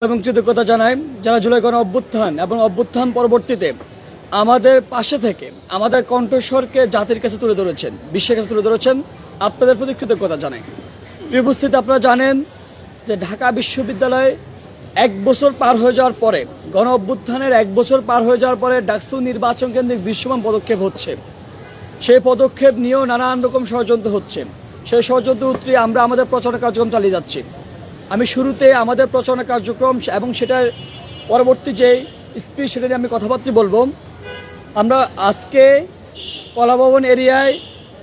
এবং কৃতজ্ঞতা জানাই যারা জুলাই গণ অভ্যুত্থান এবং অভ্যুত্থান পরবর্তীতে আমাদের পাশে থেকে আমাদের কণ্ঠস্বরকে জাতির কাছে তুলে ধরেছেন, বিশ্বের কাছে তুলে ধরেছেন। আপনাদের প্রতি কৃতজ্ঞতা জানাই। প্রিয় উপস্থিতি, আপনারা জানেন যে ঢাকা বিশ্ববিদ্যালয়ে 1 বছর পার হয়ে যাওয়ার পরে, গণ অভ্যুত্থানের 1 বছর পার হয়ে যাওয়ার পরে ডাকসু নির্বাচন কেন্দ্রিক দৃশ্যমান পদক্ষেপ হচ্ছে। সেই পদক্ষেপ নিয়েও নানান রকম ষড়যন্ত্র হচ্ছে। সেই ষড়যন্ত্র উত্তরে আমরা আমাদের প্রচারণা কার্যক্রম চালিয়ে যাচ্ছি। আমি শুরুতে আমাদের প্রচারণা কার্যক্রম এবং সেটার পরবর্তী যে স্পিচ সেটা নিয়ে আমি কথাবার্তা বলবো। আমরা আজকে কলাভবন এরিয়ায়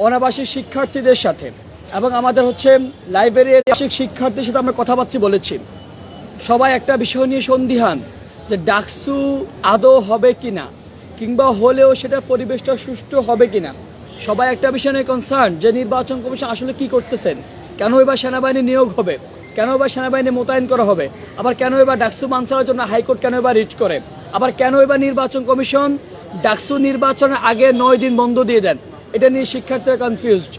অনাবাসিক শিক্ষার্থীদের সাথে এবং আমাদের লাইব্রেরির শিক্ষার্থীদের সাথে আমরা কথাবার্তা বলেছি। সবাই একটা বিষয় নিয়ে সন্দিহান যে ডাকসু আদৌ হবে কিনা, কিংবা হলেও সেটা পরিবেশটা সুষ্ঠু হবে কিনা। সবাই একটা বিষয় নিয়ে কনসার্ন যে নির্বাচন কমিশন আসলে কি করতেছেন, কেন এবার সেনাবাহিনী নিয়োগ হবে, কেন এবার সেনাবাহিনী মোতায়েন করা হবে, আবার কেন এবার ডাকসু বানচালের জন্য হাইকোর্ট কেন এবার রিট করে, আবার কেন এবার নির্বাচন কমিশন ডাকসু নির্বাচনের আগে 9 দিন বন্ধ দিয়ে দেন। এটা নিয়ে শিক্ষার্থীরা কনফিউজড।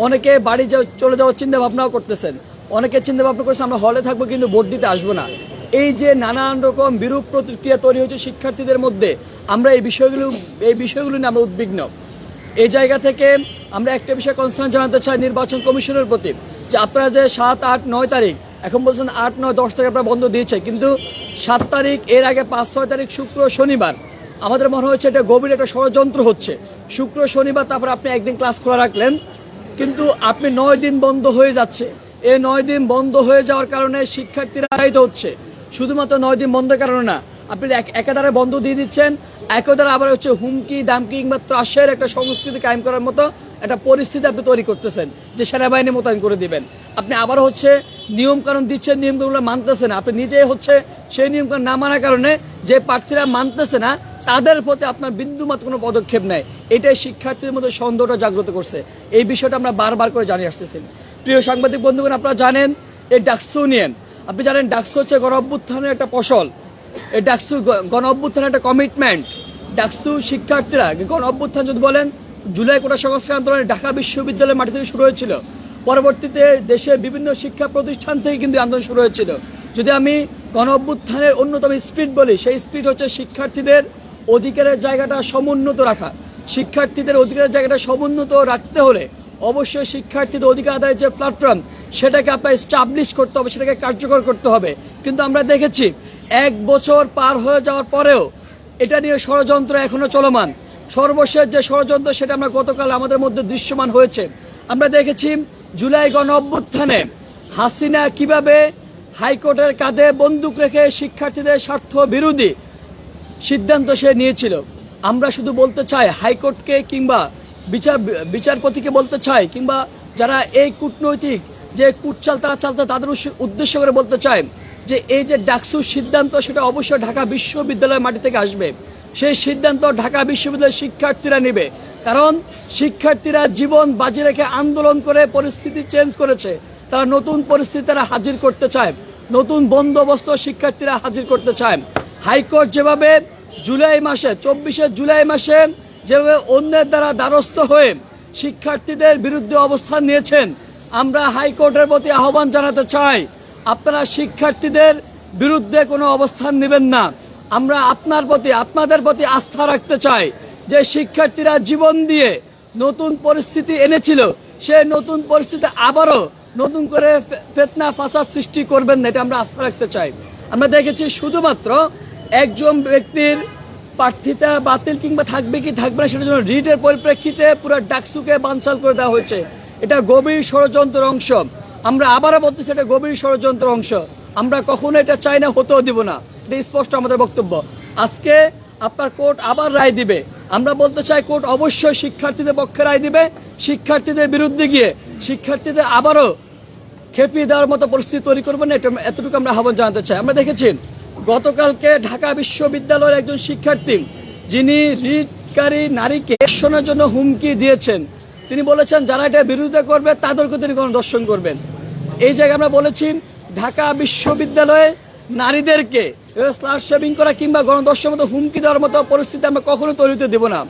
অনেকে বাড়ি চলে যাওয়ার চিন্তা ভাবনাও করতেছেন, অনেকে চিন্তা ভাবনা করছে আমরা হলে থাকবো কিন্তু ভোট দিতে আসবো না। এই যে নানান রকম বিরূপ প্রতিক্রিয়া তৈরি হয়েছে শিক্ষার্থীদের মধ্যে, আমরা এই বিষয়গুলো নিয়ে আমরা উদ্বিগ্ন। এই জায়গা থেকে আমরা একটা বিষয় কনসার্ন জানাতে চাই নির্বাচন কমিশনের প্রতি, যে আপনারা যে 7, 8, 9 তারিখ এখন বলছেন 8, 9, 10 তারিখ আপনারা বন্ধ দিয়েছে, কিন্তু 7 তারিখ এর আগে 5, 6 তারিখ শুক্র শনিবার আমাদের মনে হচ্ছে এটা গভীর একটা ষড়যন্ত্র হচ্ছে। শুক্র শনিবার তারপর আপনি একদিন ক্লাস খোলা রাখলেন, কিন্তু আপনি 9 দিন বন্ধ হয়ে যাচ্ছে। এই 9 দিন বন্ধ হয়ে যাওয়ার কারণে শিক্ষার্থীরা আহত হচ্ছে। শুধুমাত্র 9 দিন বন্ধের কারণে না, আপনি একাধারে বন্ধ দিয়ে দিচ্ছেন, একদারে আবার হুমকি দামকি কিংবা ত্রাসের একটা সংস্কৃতি কায়েম করার মতো একটা পরিস্থিতি আপনি তৈরি করতেছেন যে সেনাবাহিনী মোতায়েন করে দিবেন। আপনি আবার নিয়মকানুন দিচ্ছেন, নিয়মকানুনগুলো মানতেছেন। আপনি নিজে সেই নিয়মকানুন না মানার কারণে যে প্রার্থীরা মানতেছে না তাদের প্রতি আপনার বিন্দুমাত্র কোনো পদক্ষেপ নেয়। এটাই শিক্ষার্থীদের মধ্যে সন্দেহটা জাগ্রত করছে। এই বিষয়টা আমরা বারবার করে জানিয়ে আসতেছি। প্রিয় সাংবাদিক বন্ধুগণ, আপনারা জানেন এই ডাকসু নিয়েন, আপনি জানেন ডাকসু হচ্ছে গণ অভ্যুত্থানের একটা ফসল। এই ডাকসু গণ অভ্যুত্থানের একটা কমিটমেন্ট। ডাকসু শিক্ষার্থীরা গণ অভ্যুত্থান যদি বলেন, জুলাই কোটা সংস্কার আন্দোলনে ঢাকা বিশ্ববিদ্যালয়ের মাটি থেকে শুরু হয়েছিল। পরবর্তীতে দেশের বিভিন্ন শিক্ষা প্রতিষ্ঠান থেকে কিন্তু আন্দোলন শুরু হয়েছিল। যদি আমি গণ অভ্যুত্থানের অন্যতম স্পিরিট বলি, সেই স্পিরিট হচ্ছে শিক্ষার্থীদের অধিকারের জায়গাটা সমুন্নত রাখা। শিক্ষার্থীদের অধিকারের জায়গাটা সমুন্নত রাখতে হলে অবশ্যই শিক্ষার্থীদের অধিকার আদায়ের যে প্ল্যাটফর্ম সেটাকে আপনার এস্টাবলিশ করতে হবে, সেটাকে কার্যকর করতে হবে। কিন্তু আমরা দেখেছি 1 বছর পার হয়ে যাওয়ার পরেও এটা নিয়ে ষড়যন্ত্র এখনো চলমান। সর্বশেষ যে ষড়যন্ত্র সেটা আমরা গতকাল আমাদের মধ্যে দৃশ্যমান হয়েছে। আমরা দেখেছি জুলাই গণ অভ্যুত্থানে হাসিনা কিভাবে হাইকোর্টের কাঁধে বন্দুক রেখে শিক্ষার্থীদের স্বার্থ বিরোধী সিদ্ধান্ত সে নিয়েছিল। আমরা শুধু বলতে চাই হাইকোর্টকে কিংবা বিচারপতিকে বলতে চাই, কিংবা যারা এই কূটনৈতিক যে কুটচাল তারা চালতে তাদের উদ্দেশ্য করে বলতে চাই যে এই যে ডাকসুর সিদ্ধান্ত সেটা অবশ্যই ঢাকা বিশ্ববিদ্যালয়ের মাটি থেকে আসবে। সেই সিদ্ধান্ত ঢাকা বিশ্ববিদ্যালয়ের শিক্ষার্থীরা নেবে, কারণ শিক্ষার্থীরা জীবন বাজি রেখে আন্দোলন করে পরিস্থিতি চেঞ্জ করেছে। তারা নতুন পরিস্থিতি তারা হাজির করতে চায়, নতুন বন্দোবস্ত শিক্ষার্থীরা হাজির করতে চায়। হাইকোর্ট যেভাবে জুলাই মাসে 24 জুলাই মাসে যেভাবে অন্যের দ্বারা দ্বারস্থ হয়ে শিক্ষার্থীদের বিরুদ্ধে অবস্থান নিয়েছেন, আমরা হাইকোর্টের প্রতি আহ্বান জানাতে চাই আপনারা শিক্ষার্থীদের বিরুদ্ধে কোনো অবস্থান নেবেন না। আমরা আপনাদের প্রতি আস্থা রাখতে চাই যে শিক্ষার্থীরা জীবন দিয়ে নতুন পরিস্থিতি এনেছিল, সেই নতুন পরিস্থিতি আবারও নতুন করে ফিতনা ফাসাদ সৃষ্টি করবেন না, এটা আমরা আস্থা রাখতে চাই। আমরা দেখেছি শুধুমাত্র একজন ব্যক্তির প্রার্থিতা বাতিল কিংবা থাকবে কি থাকবে না সেটার জন্য রিটের পরিপ্রেক্ষিতে পুরো ডাকসুকে বানচাল করে দেওয়া হয়েছে। এটা গভীর ষড়যন্ত্রের অংশ। আমরা আবারও বলতেছি এটা গভীর ষড়যন্ত্রের অংশ। আমরা কখনো এটা চাই না, হতেও দিব না। এটা স্পষ্ট আমাদের বক্তব্য। আজকে আপনার কোর্ট আবার রায় দিবে, আমরা বলতে চাই কোর্ট অবশ্যই শিক্ষার্থীদের পক্ষে রায় দিবে। শিক্ষার্থীদের বিরুদ্ধে গিয়ে শিক্ষার্থীদের আবারও খেপিয়ে দেওয়ার মতো পরিস্থিতি তৈরি করবেন না, এতটুকু আমরা আহ্বান জানাতে চাই। আমরা দেখেছি গতকালকে ঢাকা বিশ্ববিদ্যালয়ের একজন শিক্ষার্থী যিনি রিটকারী নারীকে ধর্ষণের জন্য হুমকি দিয়েছেন, তিনি বলেছেন যারা এটা বিরোধিতা করবে তাদেরকে তিনি গণধর্ষণ করবেন। এই জায়গায় আমরা বলেছি ঢাকা বিশ্ববিদ্যালয়ে নারীদেরকে স্লাশ শেভিং করা কিংবা গণধর্ষণের মতো হুমকি দেওয়ার মতো পরিস্থিতি আমরা কখনো তৈরি হতে দেব না।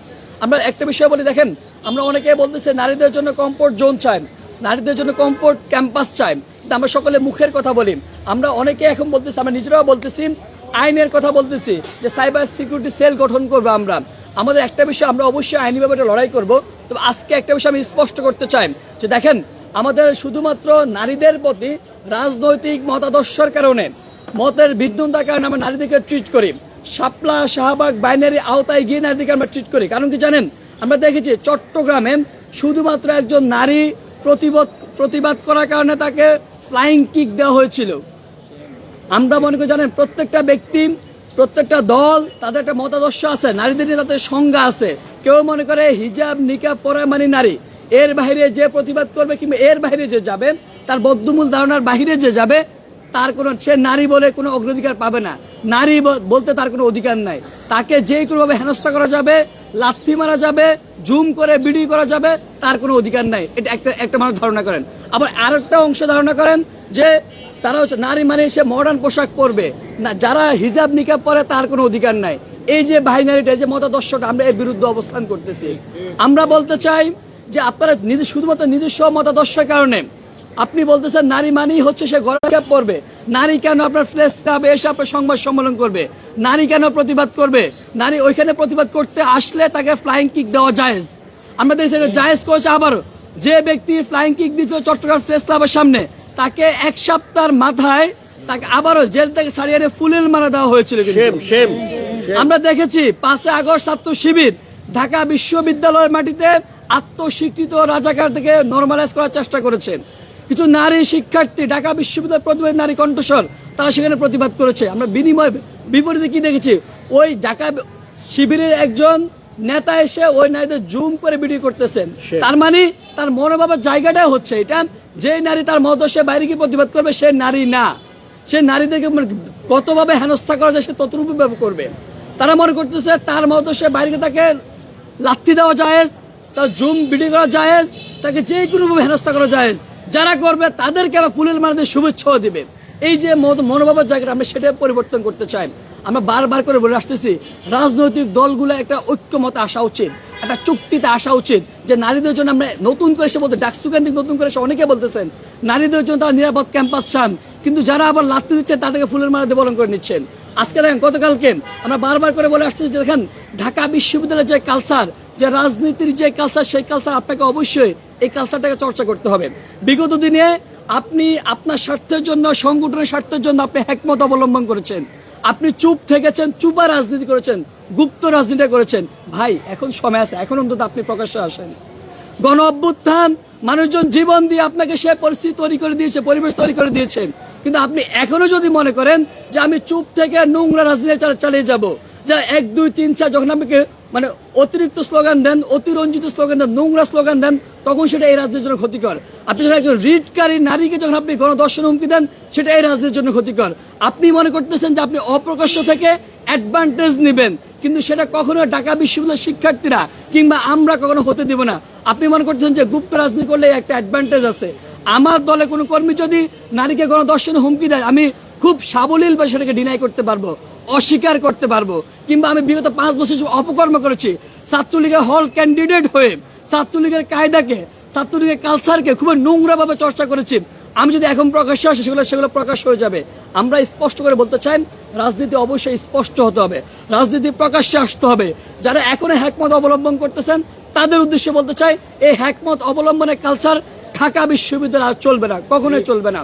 আমরা একটা বিষয় বলি, দেখেন আমরা অনেকে বলতেছি নারীদের জন্য কমফোর্ট জোন চাই, নারীদের জন্য কমফোর্ট ক্যাম্পাস চাই, আমরা সকলে মুখের কথা বলি, আমরা অনেকে এখন বলতেছি, আমরা নিজেরাও বলতেছি, আইনের কথা বলতেছি যে সাইবার সিকিউরিটি সেল গঠন করবো আমরা। আমাদের একটা বিষয়, আমরা অবশ্যই আইনি ব্যাপারে লড়াই করব। তবে আজকে একটা বিষয় আমি স্পষ্ট করতে চাই যে দেখেন, আমাদের শুধুমাত্র নারীদের প্রতি রাজনৈতিক মতাদর্শের কারণে, মতের বিদ্যুতার কারণে আমরা নারীদেরকে ট্রিট করি, শাপলা শাহবাগ বাইনারি আওতায় গিয়ে নারীদেরকে আমরা ট্রিট করি। কারণ কি জানেন, আমরা দেখেছি চট্টগ্রামে শুধুমাত্র একজন নারী প্রতিবাদ করার কারণে তাকে ফ্লাইং কিক দেওয়া হয়েছিল। আমরা মনে করি জানেন, প্রত্যেকটা ব্যক্তি, প্রত্যেকটা দল তাদের একটা মতাদর্শ আছে, নারীদের নিয়ে তাদের সংজ্ঞা আছে। কেউ মনে করে হিজাব নিকাব পরা মানে নারী, এর বাইরে যে প্রতিবাদ করবে কিংবা এর বাইরে যে যাবে, তার বদ্ধমূল ধারণার বাইরে যে যাবে, তার কোনো, সে নারী বলে কোনো অগ্রাধিকার পাবে না। নারী বলতে তার কোনো অধিকার নাই। তাকে যে কোনোভাবে হেনস্থা করা যাবে, লাথি মারা যাবে, জুম করে ভিডিও করা যাবে, তার কোনো অধিকার নাই। এটা একটা মানুষ ধারণা করেন। আবার আরেকটা অংশ ধারণা করেন যে তারা হচ্ছে নারী মানে সে মডার্ন পোশাক পরবে না, যারা হিজাব নিকাব পরে তার কোনো অধিকার নাই। এই যে বাইনারিটা, যে মতাদর্শটা, আমরা এর বিরুদ্ধে অবস্থান করতেছি। আমরা বলতে চাই যে আপনারা শুধুমাত্র নিজস্ব মতাদর্শের কারণে আপনি বলতেছেন নারী মানেই হচ্ছে সে গলা পরবে। নারী কেন আপনার প্রেস ক্লাবে এসে আপনার সংবাদ সম্মেলন করবে? নারী কেন প্রতিবাদ করবে? নারী ওইখানে প্রতিবাদ করতে আসলে তাকে ফ্লাইং কিক দেওয়া জায়েজ। আমরা দেখছি এটা জায়েজ করেছে। আবার যে ব্যক্তি ফ্লাইং কিক দিয়েছিল চট্টগ্রাম প্রেস ক্লাবের সামনে, তাকে এক সপ্তাহের মাথায় তাকে আবারও জেল থেকে ছাড়িয়ে এনে ফুলের মারা দেওয়া হয়েছিল। আমরা দেখেছি 5 আগস্ট ছাত্র শিবির ঢাকা বিশ্ববিদ্যালয়ের মাটিতে আত্মস্বীকৃত রাজাকার থেকে নরমালাইজ করার চেষ্টা করেছেন। কিছু নারী শিক্ষার্থী, ঢাকা বিশ্ববিদ্যালয় প্রতিবাদী নারী কণ্ঠস্বর, তারা সেখানে প্রতিবাদ করেছে। আমরা বিপরীতে কি দেখেছি, ওই ঢাকা শিবিরের একজন নেতা এসে ওই নারীদের জুম করে ভিডিও করতেছেন। তার মানে তার মনোভাবের জায়গাটাই হচ্ছে এটা, যে নারী তার মতাদর্শের বাইরে কি প্রতিবাদ করবে সে নারী না। সে নারীদেরকে কতভাবে হেনস্থা করা যায় সে ততরূপে করবে। তারা মনে করতেছে তার মতাদর্শের বাইরে তাকে লাথি দেওয়া জায়েজ, তার জুম ভিডিও করা জায়েজ, তাকে যে কোনোভাবে হেনস্থা করা জায়েজ। যারা করবে তাদেরকে আবার ফুলের মালা দিয়ে শুভেচ্ছাও দিবে। এই যে মনোভাবের জায়গাটা, আমরা সেটা পরিবর্তন করতে চাই। আমরা বারবার করে বলে আসতেছি, রাজনৈতিক দলগুলো একটা ঐক্যমতে আসা উচিত, একটা চুক্তিতে আসা উচিত যে নারীদের জন্য আমরা নতুন করে সে বলতে ডাকসু কেন্দ্রিক নতুন করে অনেকে বলতেছেন নারীদের জন্য তারা নিরাপদ ক্যাম্পাস চান, কিন্তু যারা আবার লাথি দিচ্ছেন তাদেরকে ফুলের মালা দিয়ে বরণ করে নিচ্ছেন। আজকে দেখেন, গতকালকে আমরা বারবার করে বলে আসছি যে দেখেন, ঢাকা বিশ্ববিদ্যালয়ের যে কালচার, যে রাজনীতির যে কালচার, সেই কালচার আপনাকে অবশ্যই এই কালচারটাকে চর্চা করতে হবে। বিগত দিনে আপনি আপনার স্বার্থের জন্য, সংগঠনের স্বার্থের জন্য আপনি হ্যাকমত অবলম্বন করেছেন, আপনি চুপ থেকেছেন, চুপা রাজনীতি করেছেন, গুপ্ত রাজনীতি করেছেন। ভাই, এখন সময় আছে, এখন অন্তত আপনি প্রকাশ্যে আসেন। গণ অভ্যুত্থান, মানুষজন জীবন দিয়ে আপনাকে সে পরিস্থিতি তৈরি করে দিয়েছে, পরিবেশ তৈরি করে দিয়েছেন, কিন্তু আপনি এখনো যদি মনে করেন যে আমি চুপ থেকে নোংরা রাজনীতি চালিয়ে যাব, যা 1, 2, 3, 4 যখন আপনাকে মানে অতিরিক্ত স্লোগান দেন, অতিরঞ্জিত স্লোগান দেন, নোংরা স্লোগান দেন, তখন সেটা এই রাজ্যের জন্য ক্ষতিকর। আপনি যখন একজন রিটকারী নারীকে যখন আপনি গণধর্ষণ হুমকি দেন, সেটা এই রাজ্যের জন্য ক্ষতিকর। আপনি মনে করতেছেন যে আপনি অপ্রকাশ্য থেকে অ্যাডভান্টেজ নেবেন, কিন্তু সেটা কখনো ঢাকা বিশ্ববিদ্যালয়ের শিক্ষার্থীরা কিংবা আমরা কখনো হতে দিব না। আপনি মনে করছেন যে গুপ্ত রাজনীতি করলে একটা অ্যাডভান্টেজ আছে। আমার দলে কোনো কর্মী যদি নারীকে গণধর্ষণের হুমকি দেয়, আমি খুব সাবলীলভাবে সেটাকে ডিনাই করতে পারবো, অস্বীকার করতে পারবো। কিংবা আমি বিগত 5 বছর অপকর্ম করেছি, ছাত্রলীগের হল ক্যান্ডিডেট হয়ে ছাত্রলীগের কায়দাকে, ছাত্রলীগের কালচারকে খুবই নোংরাভাবে চর্চা করেছি। আমি যদি এখন প্রকাশ্যে আসি, সেগুলো প্রকাশ হয়ে যাবে। আমরা স্পষ্ট করে বলতে চাই, রাজনীতি অবশ্যই স্পষ্ট হতে হবে, রাজনীতি প্রকাশ্যে আসতে হবে। যারা এখনো হ্যাকমত অবলম্বন করতেছেন তাদের উদ্দেশ্যে বলতে চাই, এই হ্যাকমত অবলম্বনের কালচার ঢাকা বিশ্ববিদ্যালয় আর চলবে না, কখনোই চলবে না।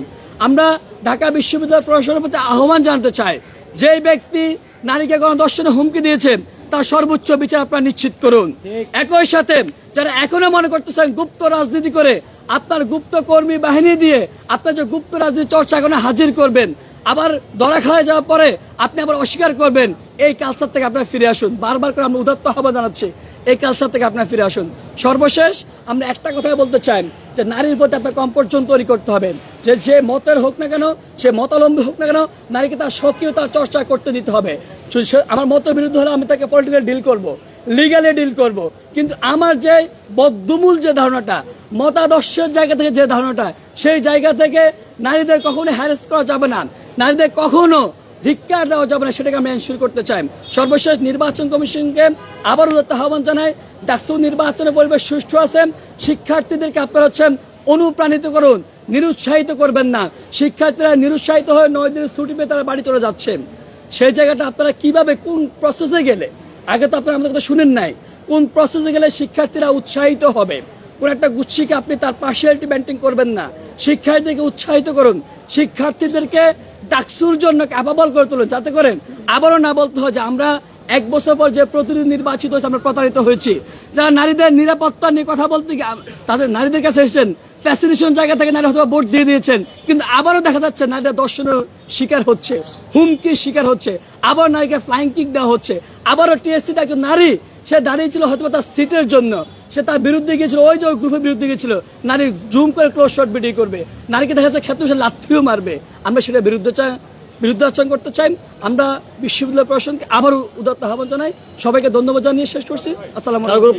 আমরা ঢাকা বিশ্ববিদ্যালয় প্রশাসনের প্রতি আহ্বান জানাতে চাই, যে ব্যক্তি নারীকে গণধর্ষণের হুমকি দিয়েছে তার সর্বোচ্চ বিচার আপনারা নিশ্চিত করুন। একই সাথে যারা এখনো মনে করতেছেন গুপ্ত রাজনীতি করে, আপনার গুপ্ত কর্মী বাহিনী দিয়ে আপনার যে গুপ্ত রাজনীতি চর্চা এখনো হাজির করবেন, আবার ধরা খাওয়া যাওয়ার পরে আপনি আবার অস্বীকার করবেন, এই কালচার থেকে আপনারা ফিরে আসুন। বারবার করে আমরা উদাত্ত আহ্বান জানাচ্ছি, এই কালচার থেকে আপনারা ফিরে আসুন। সর্বশেষ আমরা একটা কথা বলতে চাই, যে নারীর প্রতি আপনার কম্পোর্জন তৈরি করতে হবে, যে মতের হোক না কেন, সে মতাবলম্বী হোক না কেন, নারীকে তার সক্রিয়তা চর্চা করতে দিতে হবে। আমার মতের বিরুদ্ধে হলে আমি তাকে পলিটিক্যাল ডিল করব, লিগালি ডিল করব, কিন্তু আমার যে বদ্ধমূল যে ধারণাটা, মতাদর্শের জায়গা থেকে যে ধারণাটা, সেই জায়গা থেকে নারীদের কখনো হ্যারাস করা যাবে না, নারীদের কখনো ধিক্কার দেওয়া যাবে না, সেটাকে আমরা এনশিওর করতে চাই। সর্বশেষ নির্বাচন কমিশনকে আবারও আহ্বান জানাই, ডাকসু নির্বাচনের পরিবেশ সুষ্ঠু আছে, শিক্ষার্থীদেরকে আপনারা অনুপ্রাণিত করুন নিরুৎসাহিত করবেন না। শিক্ষার্থীরা নিরুৎসাহিত হয়ে 9 দিনের ছুটি পেয়ে তারা বাড়ি চলে যাচ্ছেন। সেই জায়গাটা আপনারা কিভাবে কোন প্রসেসে গেলে, আগে তো আপনারা আমাদের কথা শুনেন নাই, কোন প্রসেসে গেলে শিক্ষার্থীরা উৎসাহিত হবে। কোন একটা গুচ্ছিকে আপনি তার পার্সিয়ালিটি মেনটেন করবেন না, শিক্ষার্থীদেরকে উৎসাহিত করুন, শিক্ষার্থীদেরকে ডাকসুর জন্য ক্যাপাবল করে তুলুন, যাতে করে আবারও না বলতে হয় যে আমরা 1 বছর পর যে প্রতিনিধি নির্বাচিত হয়েছে আমরা প্রতারিত হয়েছি। যারা নারীদের নিরাপত্তা নিয়ে কথা বলতে গিয়ে তাদের নারীদের কাছে এসেছেন, ফ্যাসিনেশন জায়গা থেকে নারী হয়তো ভোট দিয়ে দিয়েছেন, কিন্তু আবারও দেখা যাচ্ছে নারীরা দর্শনের শিকার হচ্ছে, হুমকির শিকার হচ্ছে, আবার নারীকে ফ্লাইং কিক দেওয়া হচ্ছে। আবারও টিএসসিতে একজন নারী সে দাঁড়িয়েছিল হয়তো তার সিটের জন্য, সে তার বিরুদ্ধে গিয়েছিল, ওই যে গ্রুপের বিরুদ্ধে গিয়েছিল, নারী জুম করে ক্লোজ শট ভিডিও করবে, নারীকে দেখা যাচ্ছে ক্ষেত্রে সে লাথিও মারবে। আমরা সেটা বিরুদ্ধাচরণ করতে চাই। আমরা বিশ্ববিদ্যালয় প্রশাসনকে আবারও উদাত্ত আহ্বান জানাই। সবাইকে ধন্যবাদ জানিয়ে শেষ করছি। আসসালামু আলাইকুম।